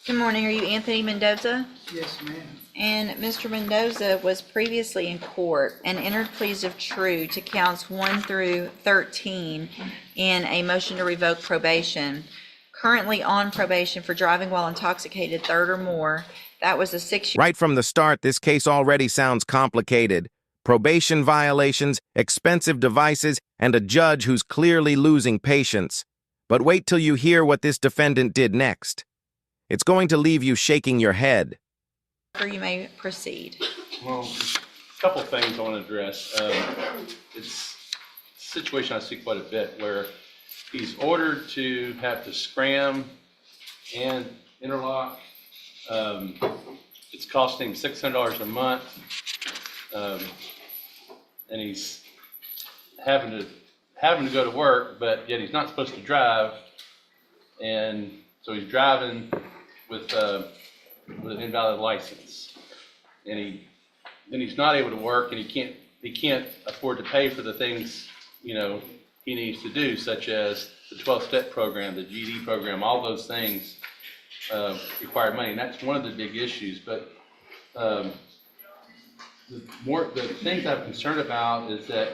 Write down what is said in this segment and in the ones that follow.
Good morning. Are you Anthony Mendoza? Yes, ma'am. And Mr. Mendoza was previously in court and entered pleas of true to counts 1 through 13 in a motion to revoke probation. Currently on probation for driving while intoxicated, third or more. That was a 6-year. Right from the start, this case already sounds complicated. Probation violations, expensive devices, and a judge who's clearly losing patience. But wait till you hear what this defendant did next. It's going to leave you shaking your head. You may proceed. Well, a couple of things I want to address. It's a situation I see quite a bit where he's ordered to have to scram and interlock. It's costing $600 a month, and he's having to go to work, but yet he's not supposed to drive, and so he's driving with an invalid license, and he's not able to work, and he can't afford to pay for the things he needs to do, such as the 12-step program, the GED program. All those things require money, and that's one of the big issues. But the things I'm concerned about is that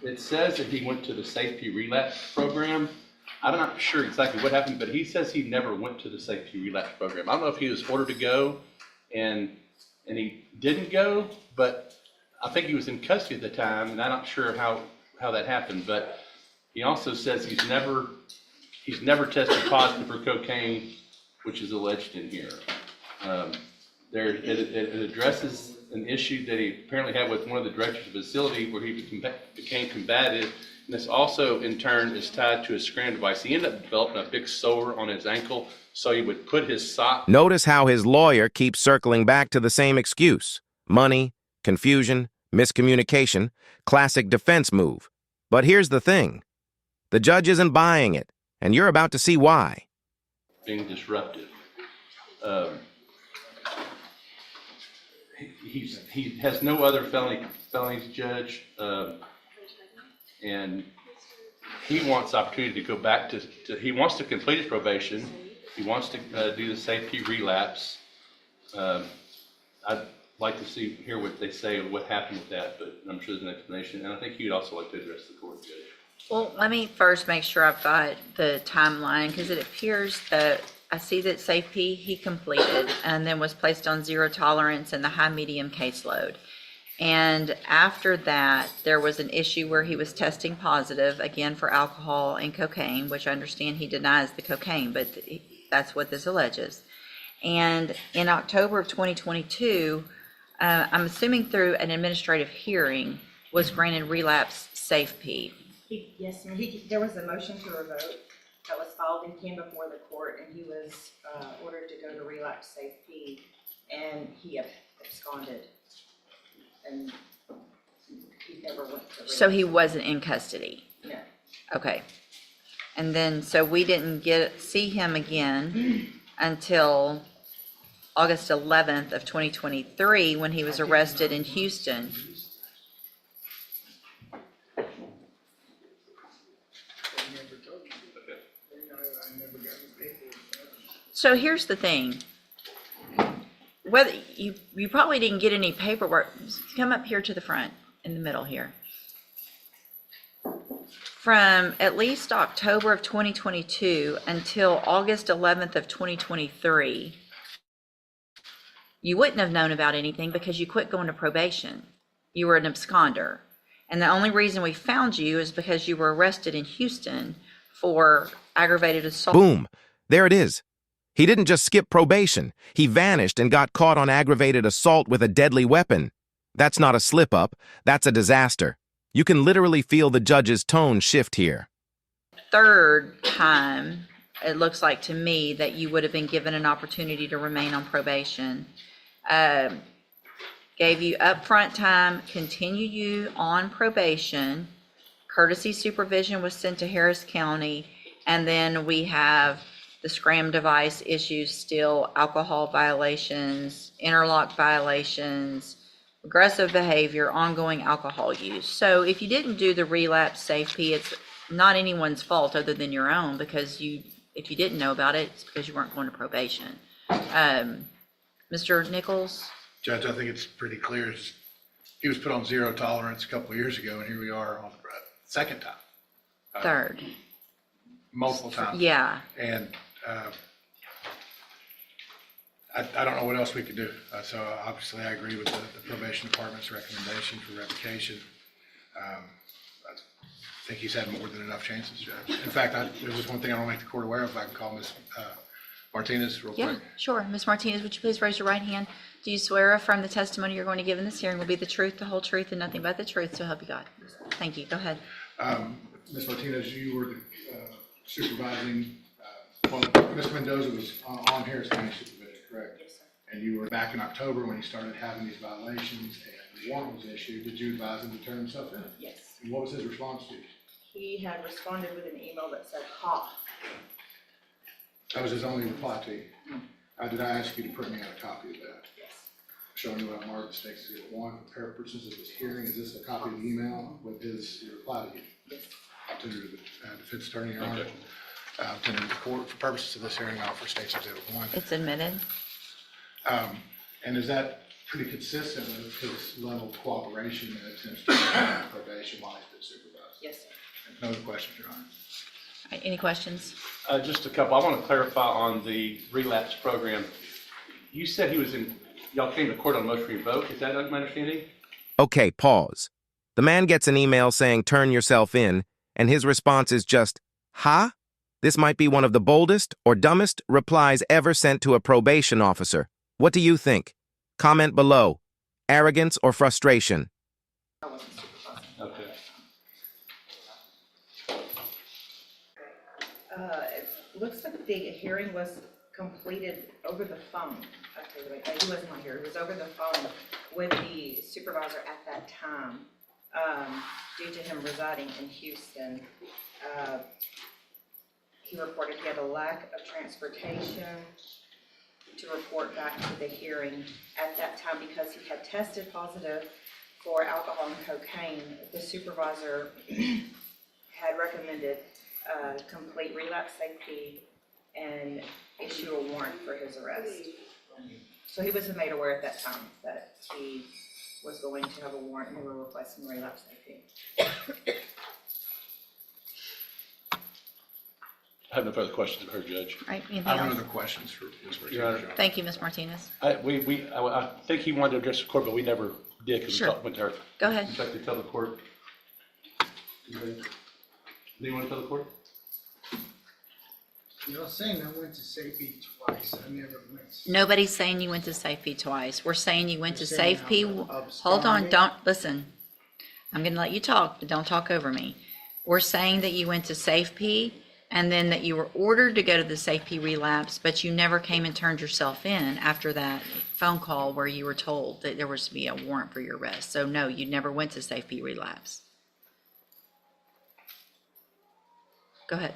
it says that he went to the safety relapse program. I'm not sure exactly what happened, but he says he never went to the safety relapse program. I don't know if he was ordered to go and he didn't go, but I think he was in custody at the time, and I'm not sure how that happened. But he also says he's never tested positive for cocaine, which is alleged in here. It addresses an issue that he apparently had with one of the directors of the facility where he became combative. And this also, in turn, is tied to a scram device. He ended up developing a big sore on his ankle, so he would put his sock. Notice how his lawyer keeps circling back to the same excuse. Money, confusion, miscommunication, classic defense move. But here's the thing. The judge isn't buying it, and you're about to see why. Being disruptive. He has no other felonies, Judge, and he wants the opportunity to go back to he wants to complete his probation. He wants to do the safety relapse. I'd like to hear what they say and what happened with that, but I'm sure there's an explanation, and I think you'd also like to address the court, Judge. Well, let me first make sure I've got the timeline, because it appears that I see that safety he completed and then was placed on zero tolerance in the high-medium caseload. And after that, there was an issue where he was testing positive, again, for alcohol and cocaine, which I understand he denies the cocaine, but that's what this alleges. And in October of 2022, I'm assuming through an administrative hearing, was granted relapse safety. Yes, ma'am. There was a motion to revoke that was filed and came before the court, and he was ordered to go to relapse safety, and he absconded. And he never went to relapse. So he wasn't in custody? No. Okay. And then, so we didn't see him again until August 11th of 2023, when he was arrested in Houston. So here's the thing. Whether you probably didn't get any paperwork. Come up here to the front, in the middle here. From at least October of 2022 until August 11th of 2023, you wouldn't have known about anything because you quit going to probation. You were an absconder. And the only reason we found you is because you were arrested in Houston for aggravated assault. Boom. There it is. He didn't just skip probation. He vanished and got caught on aggravated assault with a deadly weapon. That's not a slip-up. That's a disaster. You can literally feel the judge's tone shift here. Third time, it looks like to me that you would have been given an opportunity to remain on probation. Gave you upfront time, continue you on probation. Courtesy supervision was sent to Harris County, and then we have the scram device issues still, alcohol violations, interlock violations, aggressive behavior, ongoing alcohol use. So if you didn't do the relapse safety, it's not anyone's fault other than your own, because if you didn't know about it, it's because you weren't going to probation. Mr. Nichols? Judge, I think it's pretty clear. He was put on zero tolerance a couple of years ago, and here we are on the second time. Third. Multiple times. Yeah. And I don't know what else we could do. So obviously, I agree with the probation department's recommendation for revocation. I think he's had more than enough chances, Judge. In fact, there's just one thing I want to make the court aware of. If I can call Ms. Martinez real Yeah, quick. sure. Ms. Martinez, would you please raise your right hand? Do you swear or affirm the testimony you're going to give in this hearing will be the truth, the whole truth, and nothing but the truth, so help you God? Thank you. Go ahead. Ms. Martinez, you were the supervising, well, Ms. Mendoza was on Harris County supervision, correct? Yes, sir. And you were back in October when he started having these violations and the warrant was issued. Did you advise him to turn himself in? Yes. And what was his response to you? He had responded with an email that said, "Ha." That was his only reply to you. Did I ask you to print me out a copy of that? Yes. Showing you what I marked mistakes as one for purposes of this hearing. Is this a copy of the email with his reply to you? Yes. I'll tender to the defense attorney, Your Honor. Okay. Tender to the court for purposes of this hearing, I'll offer State's Exhibit 1. It's admitted. And is that pretty consistent with his level of cooperation and attempts to maintain probation while he's been supervised? Yes, sir. No other questions, Your Honor. All right, any questions? Just a couple. I want to clarify on the relapse program. You said y'all came to court on motion to revoke. Is that my understanding? Okay, pause. The man gets an email saying turn yourself in, and his response is just, "Ha?" This might be one of the boldest or dumbest replies ever sent to a probation officer. What do you think? Comment below. Arrogance or frustration? I wasn't supervising. Okay. It looks like the hearing was completed over the phone. Okay, wait, he wasn't on here. It was over the phone with the supervisor at that time. Due to him residing in Houston, he reported he had a lack of transportation to report back to the hearing at that time because he had tested positive for alcohol and cocaine. The supervisor had recommended complete relapse safety and issue a warrant for his arrest. So he was made aware at that time that he was going to have a warrant and they were requesting relapse safety. I have no further questions of her, Judge. All right, anything I have no else? other questions for Ms. Martinez, Your Honor. Your Honor. Thank you, Ms. Martinez. I think he wanted to address the court, but we never did because we Sure. talked with her. Go ahead. Would you like to tell the court? Do you want to tell the court? Y'all saying I went to safety twice, I never went. Nobody's saying you went to Safe twice. We're saying you went to You're saying Safe I'm Hold on, absconding? don't, listen. I'm gonna let you talk, but don't talk over me. We're saying that you went to Safe and then that you were ordered to go to the Safe relapse, but you never came and turned yourself in after that phone call where you were told that there was to be a warrant for your arrest. So no, you never went to Safe relapse. Go ahead.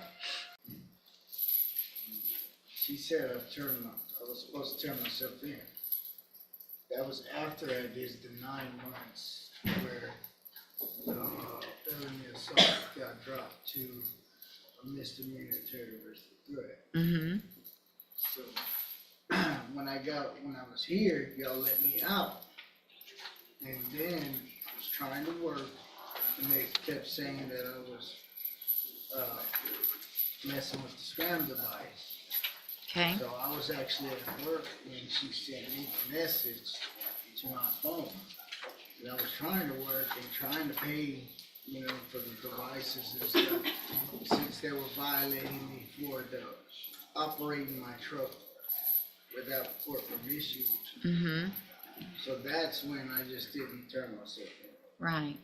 She said I was supposed to turn myself in. That was after I did the 9 months where felony assault got dropped to a misdemeanor terrorist threat. Mm-hmm. So when I was here, y'all let me out. And then I was trying to work and they kept saying that I was messing with the scam device. Okay. So I was actually at work when she sent me the message to my phone. And I was trying to work and trying to pay, for the devices and stuff, since they were violating me for the operating my truck without court permission. Mm-hmm. So that's when I just didn't turn myself in. Right.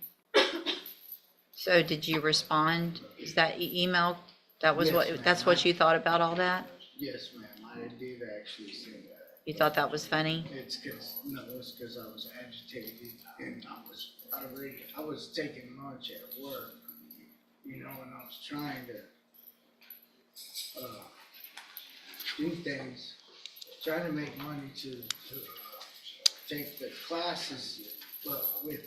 So did you respond? Is that email? That was Yes, what, ma'am. that's what you thought about all that? Yes, ma'am, I did actually say that. You thought that was funny? It's cause I was agitated and I was taking lunch at work, and I was trying to, do things, trying to make money to take the classes, but with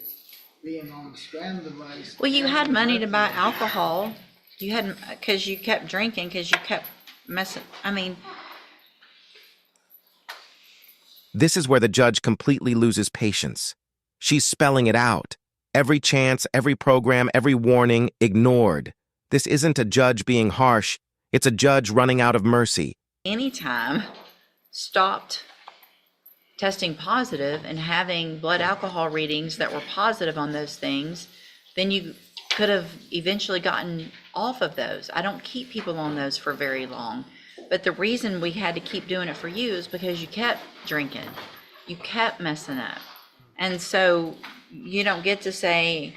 being on the scam device. Well, you had money to buy alcohol. You hadn't, because you kept drinking, because you kept messing, This is where the judge completely loses patience. She's spelling it out. Every chance, every program, every warning, ignored. This isn't a judge being harsh. It's a judge running out of mercy. Anytime stopped testing positive and having blood alcohol readings that were positive on those things, then you could have eventually gotten off of those. I don't keep people on those for very long. But the reason we had to keep doing it for you is because you kept drinking. You kept messing up. And so you don't get to say,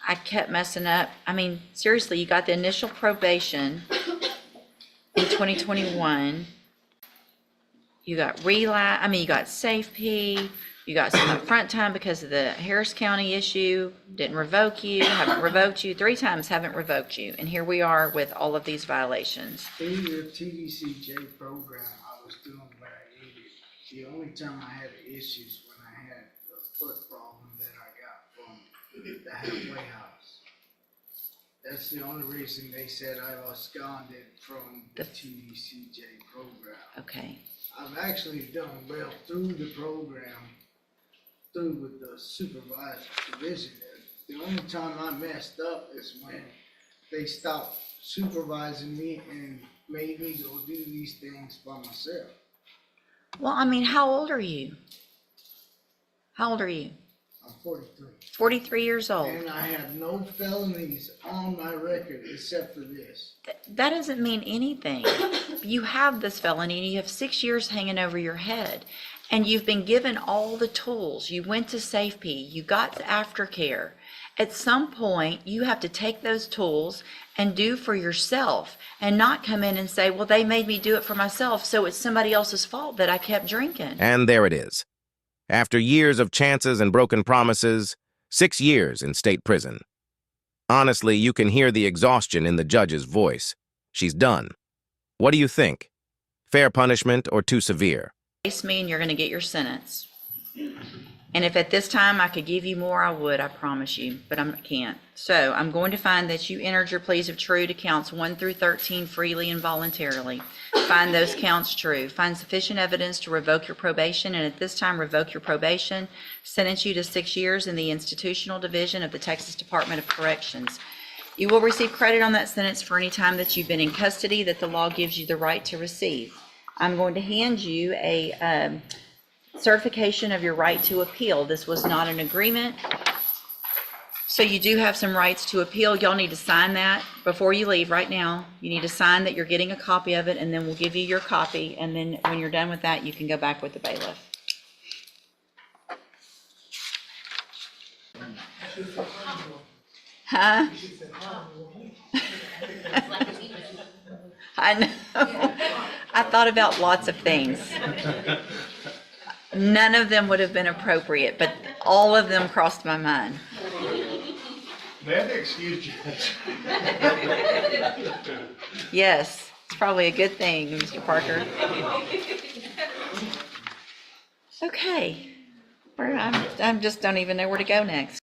I kept messing up. I mean, seriously, you got the initial probation in 2021. You got you got safe P, you got some upfront time because of the Harris County issue, didn't revoke you, haven't revoked you, 3 times haven't revoked you. And here we are with all of these violations. Through the TDCJ program, I was doing what I needed. The only time I had issues when I had the foot problem that I got from the halfway house. That's the only reason they said I absconded from the TDCJ program. Okay. I've actually done well through the program, through with the supervised division. The only time I messed up is when they stopped supervising me and made me go do these things by myself. Well, I mean, how old are you? How old are you? I'm 43. 43 years old. And I have no felonies on my record except for this. That doesn't mean anything. You have this felony and you have 6 years hanging over your head. And you've been given all the tools. You went to safety, you got aftercare. At some point, you have to take those tools and do for yourself and not come in and say, well, they made me do it for myself, so it's somebody else's fault that I kept drinking. And there it is. After years of chances and broken promises, 6 years in state prison. Honestly, you can hear the exhaustion in the judge's voice. She's done. What do you think? Fair punishment or too severe? Face me and you're going to get your sentence. And if at this time I could give you more, I would, I promise you, but I can't. So I'm going to find that you entered your pleas of true to counts 1 through 13 freely and voluntarily. Find those counts true. Find sufficient evidence to revoke your probation, and at this time revoke your probation. Sentence you to 6 years in the institutional division of the Texas Department of Corrections. You will receive credit on that sentence for any time that you've been in custody that the law gives you the right to receive. I'm going to hand you a certification of your right to appeal. This was not an agreement, so you do have some rights to appeal. Y'all need to sign that before you leave right now. You need to sign that you're getting a copy of it, and then we'll give you your copy, and then when you're done with that, you can go back with the bailiff. Huh? I know. I thought about lots of things. None of them would have been appropriate, but all of them crossed my mind. May I excuse you? Yes, it's probably a good thing, Mr. Parker. Okay, I just don't even know where to go next.